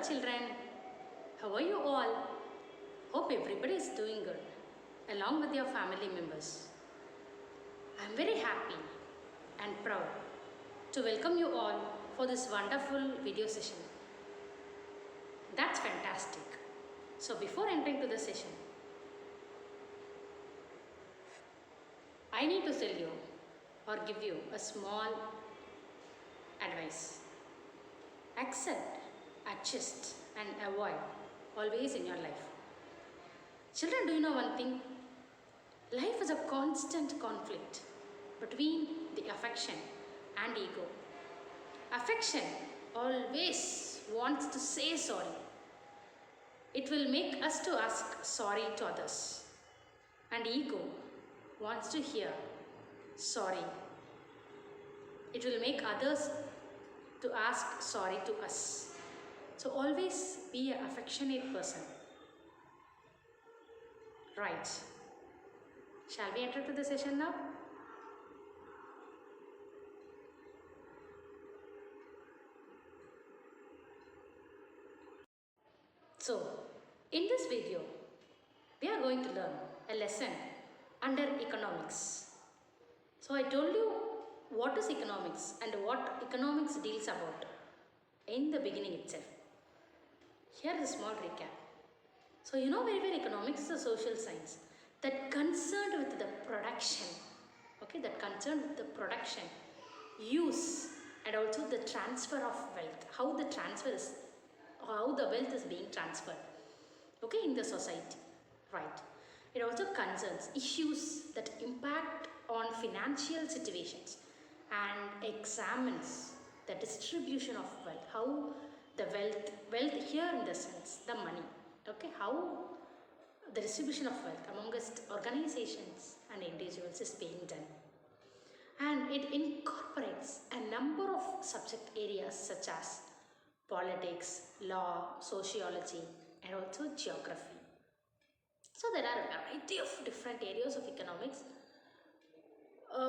children. How are you all? Hope everybody is doing good along with your family members. I am very happy and proud to welcome you all for this wonderful video session. That's fantastic. So before entering to the session, I need to tell you or give you a small advice. Accept, adjust and avoid always in your life. Children, do you know one thing? Life is a constant conflict between the affection and ego. Affection always wants to say sorry. It will make us to ask sorry to others. And ego wants to hear sorry. It will make others to ask sorry to us. So always be an affectionate person. Right. Shall we enter to the session now? So, in this video, we are going to learn a lesson under economics. So, I told you what is economics and what economics deals about in the beginning itself. Here is a small recap. So, you know very well economics is a social science that concerned with the production, okay, that concerned with the production, use and also the transfer of wealth, how the wealth is being transferred, okay, in the society, right. It also concerns issues that impact on financial situations and examines the distribution of wealth, how the wealth here in the sense, the money, okay, how the distribution of wealth amongst organizations and individuals is being done. And it incorporates a number of subject areas such as politics, law, sociology and also geography. So there are a variety of different areas of economics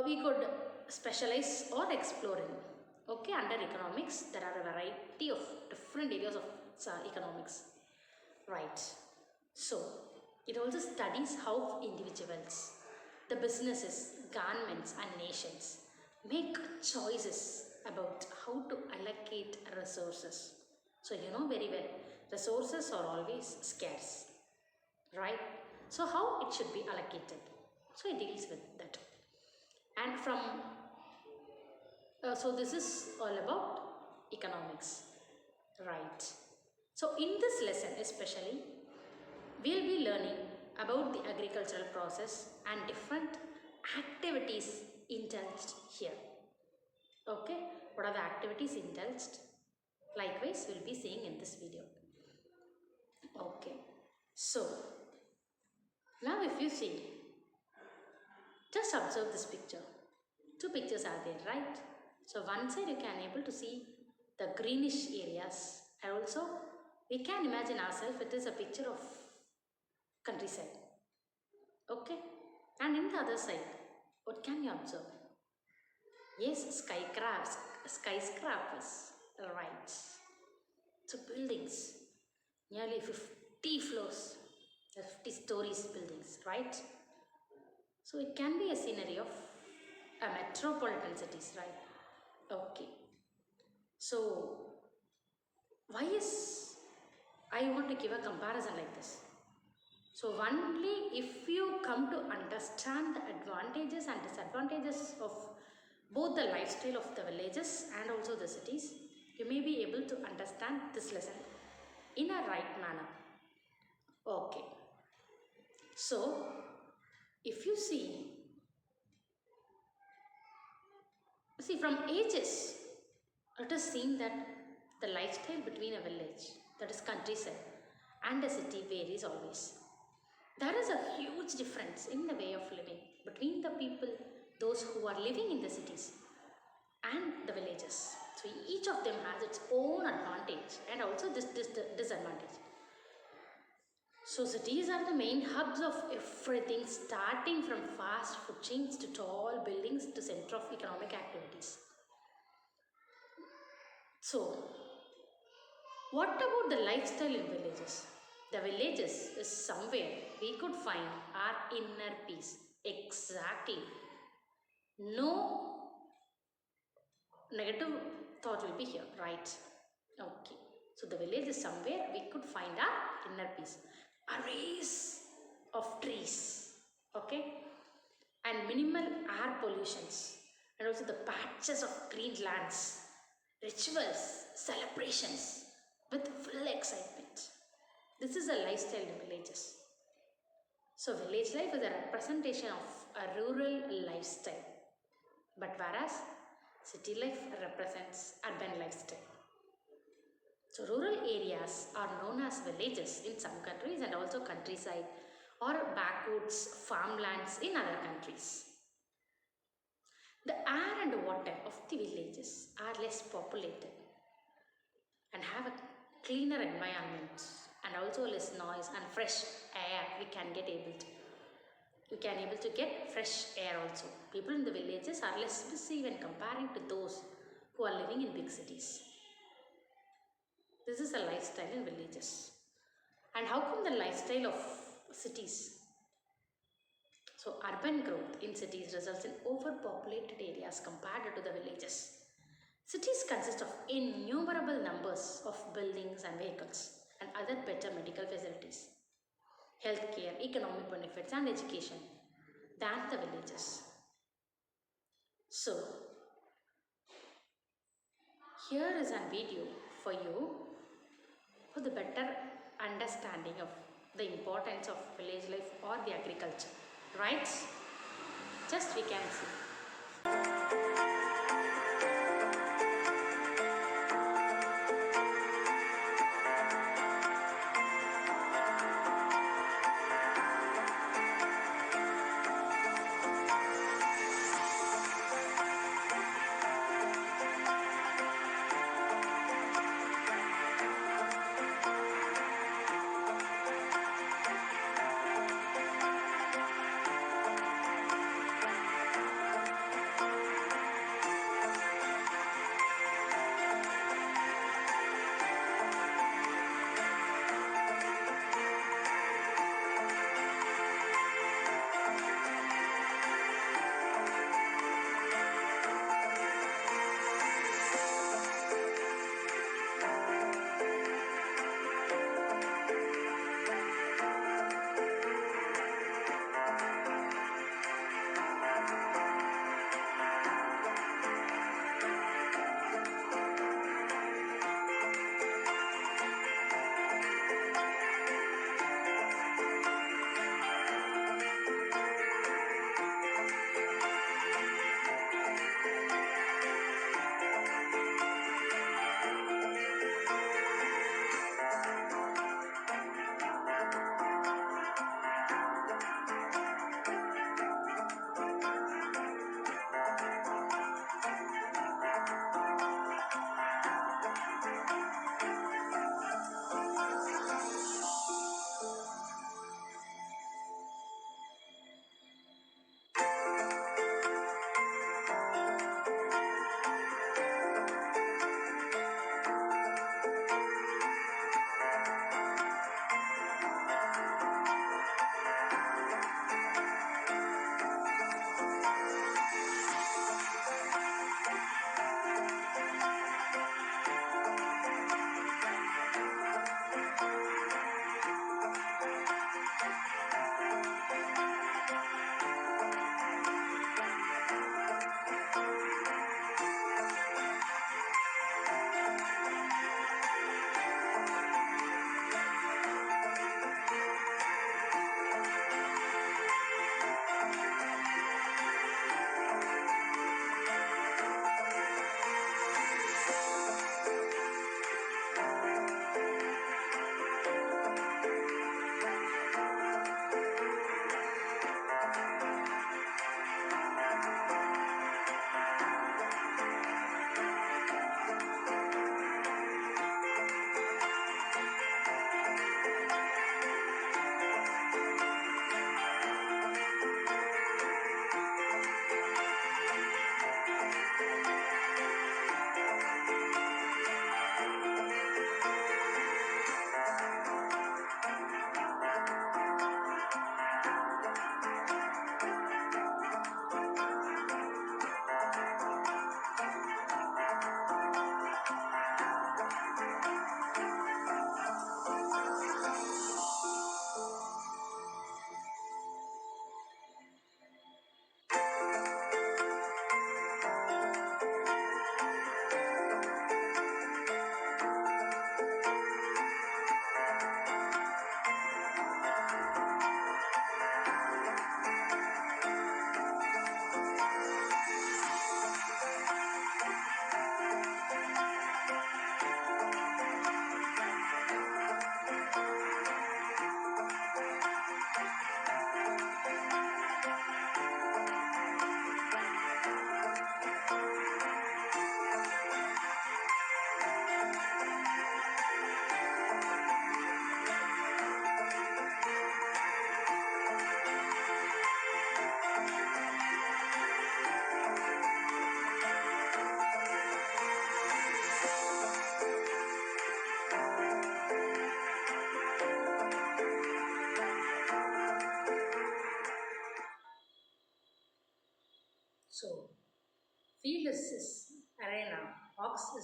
we could specialize or explore in. Okay, under economics there are a variety of different areas of economics, right. So it also studies how individuals, the businesses, governments and nations make choices about how to allocate resources. So you know very well, resources are always scarce, right? So how it should be allocated. So it deals with that. And from, so this is all about economics, right? So in this lesson especially, we'll be learning about the agricultural process and different activities indulged here. Okay, what are the activities indulged? Likewise, we'll be seeing in this video. Okay, so now if you see, just observe this picture. Two pictures are there, right? So one side you can able to see the greenish areas, and also we can imagine ourselves it is a picture of countryside. Okay, and in the other side, what can you observe? Yes, skyscrapers, right. So buildings, nearly 50 floors, 50 stories buildings, right. So it can be a scenery of a metropolitan cities, right. Okay, so why is I want to give a comparison like this? So only if you come to understand the advantages and disadvantages of both the lifestyle of the villages and also the cities, you may be able to understand this lesson in a right manner. Okay. So if you see from ages, it is seen that the lifestyle between a village, that is countryside, and a city varies always. There is a huge difference in the way of living between the people, those who are living in the cities and the villages. So each of them has its own advantage and also this disadvantage. So cities are the main hubs of everything, starting from fast food chains to tall buildings to center of economic activities. So What about the lifestyle in villages? The villages is somewhere we could find our inner peace. Exactly. No negative thought will be here, right? Okay. So the village is somewhere we could find our inner peace. Arrays of trees, okay, and minimal air pollutions, and also the patches of green lands, rituals, celebrations with full excitement. This is a lifestyle in villages. So village life is a representation of a rural lifestyle, but whereas city life represents urban lifestyle. So rural areas are known as villages in some countries and also countryside or backwoods farmlands in other countries. The air and water of the villages are less populated and have a cleaner environment and also less noise and fresh air we can able to get fresh air also. People in the villages are less busy when comparing to those who are living in big cities. This is a lifestyle in villages. And how come the lifestyle of cities? So urban growth in cities results in overpopulated areas compared to the villages. Cities consist of innumerable numbers of buildings and vehicles and other better medical facilities, healthcare, economic benefits and education than the villages. So here is a video for you for the better understanding of the importance of village life or the agriculture, right? Just we can see.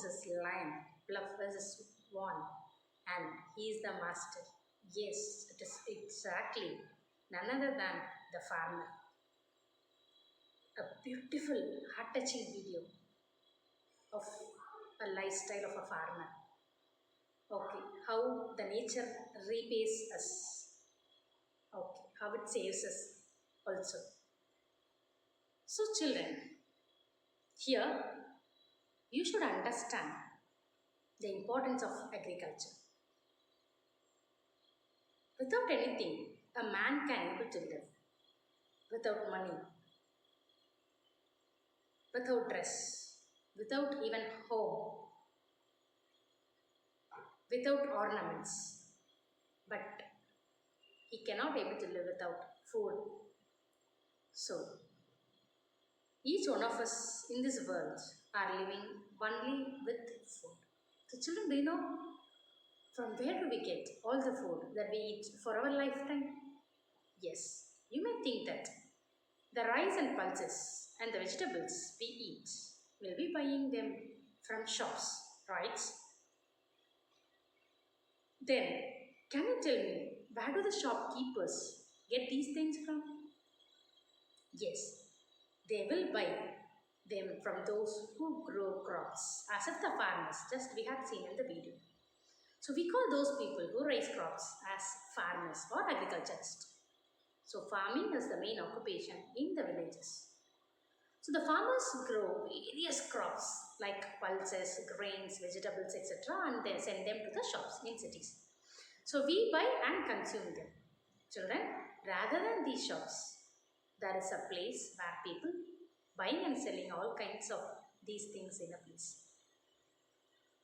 versus lion, bluff versus swan, and he is the master. Yes, it is exactly none other than the farmer. A beautiful, heart-touching video of a lifestyle of a farmer. Okay, how the nature repays us. Okay, how it saves us also. So, children, here you should understand the importance of agriculture. Without anything, a man can able to live. Without money, without dress, without even home, without ornaments. But he cannot able to live without food. So, each one of us in this world are living only with food. So, children, do you know from where do we get all the food that we eat for our lifetime? Yes, you may think that the rice and pulses and the vegetables we eat will be buying them from shops, right? Then, can you tell me where do the shopkeepers get these things from? Yes, they will buy them from those who grow crops, as if the farmers, just we had seen in the video. So we call those people who raise crops as farmers or agriculturists. So farming is the main occupation in the villages. So the farmers grow various crops like pulses, grains, vegetables, etc. and they send them to the shops in cities. So we buy and consume them. Children, rather than these shops, there is a place where people buying and selling all kinds of these things in a place.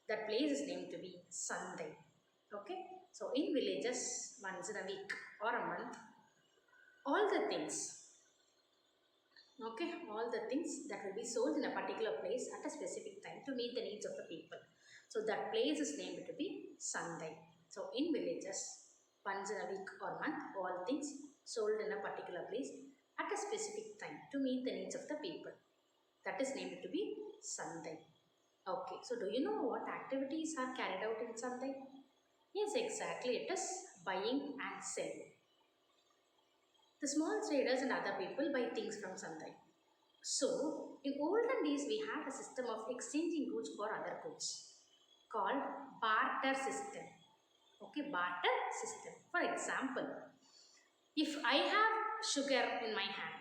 That place is named to be Sunday. Okay, so in villages, once in a week or a month, all the things, okay, all the things that will be sold in a particular place at a specific time to meet the needs of the people. So that place is named to be Sunday. So in villages, once in a week or month, all things sold in a particular place at a specific time to meet the needs of the people. That is named to be Sunday. Okay, so do you know what activities are carried out in Sunday? Yes, exactly. It is buying and selling. The small traders and other people buy things from Sunday. So, in olden days, we had a system of exchanging goods for other goods called barter system. Okay, barter system. For example, if I have sugar in my hand,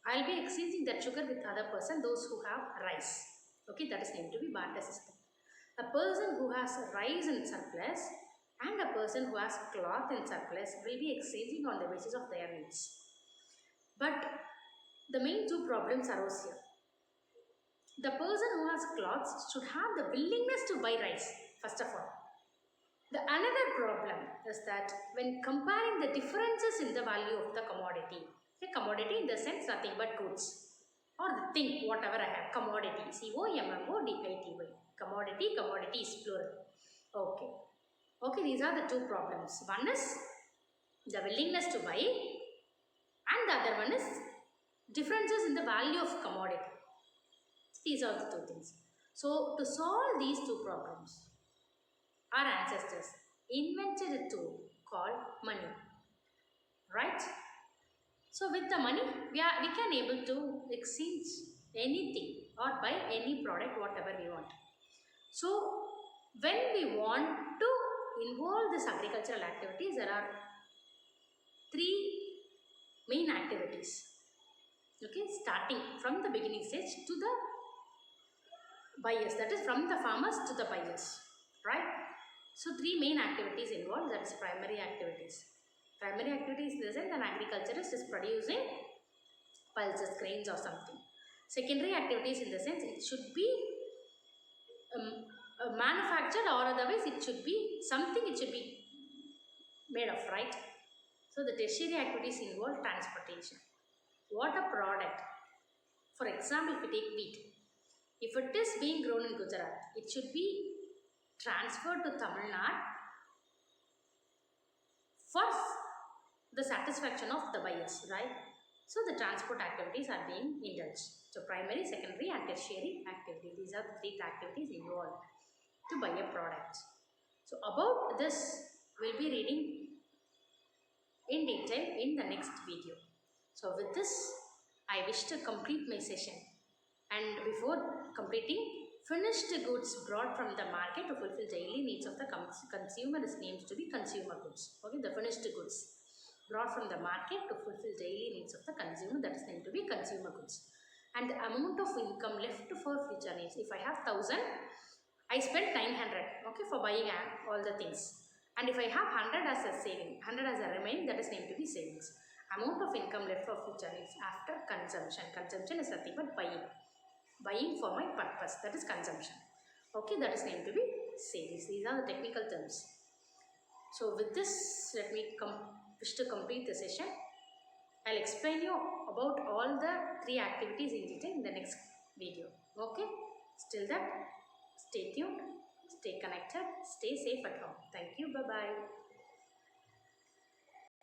I'll be exchanging that sugar with other person, those who have rice. Okay, that is named to be barter system. A person who has rice in surplus and a person who has cloth in surplus will be exchanging on the basis of their needs. But the main two problems arose here. The person who has cloths should have the willingness to buy rice, first of all. The another problem is that when comparing the differences in the value of the commodity, a commodity in the sense nothing but goods or the thing, whatever I have, commodity, commodity, commodity is plural. Okay. Okay, these are the two problems. One is the willingness to buy and the other one is differences in the value of commodity. These are the two things. So, to solve these two problems, our ancestors invented a tool called money, right? So, with the money, we can able to exchange anything or buy any product, whatever we want. So, when we want to involve this agricultural activities, there are three main activities. Okay, starting from the beginning stage to the buyers, that is from the farmers to the buyers, right? So three main activities involved, that is primary activities. Primary activities in the sense an agriculturist is producing pulses, grains or something. Secondary activities in the sense it should be manufactured or otherwise it should be something it should be made of, right? So the tertiary activities involve transportation. What a product. For example, if we take wheat, if it is being grown in Gujarat, it should be transferred to Tamil Nadu for the satisfaction of the buyers, right? So the transport activities are being indulged. So primary, secondary and tertiary activity. These are the three activities involved to buy a product. So about this, we'll be reading in detail in the next video. So with this, I wish to complete my session. And before completing, finished goods brought from the market to fulfill daily needs of the consumer is named to be consumer goods. Okay, the finished goods brought from the market to fulfill daily needs of the consumer, that is named to be consumer goods. And the amount of income left for future needs. If I have 1000, I spent 900, okay, for buying all the things. And if I have 100 as a saving, 100 as a remain, that is named to be savings. Amount of income left for future needs after consumption. Consumption is nothing but buying. Buying for my purpose, that is consumption. Okay, that is named to be savings. These are the technical terms. So with this, let me wish to complete the session. I'll explain you about all the three activities in detail in the next video. Okay, still that, stay tuned, stay connected, stay safe at home. Thank you. Bye bye.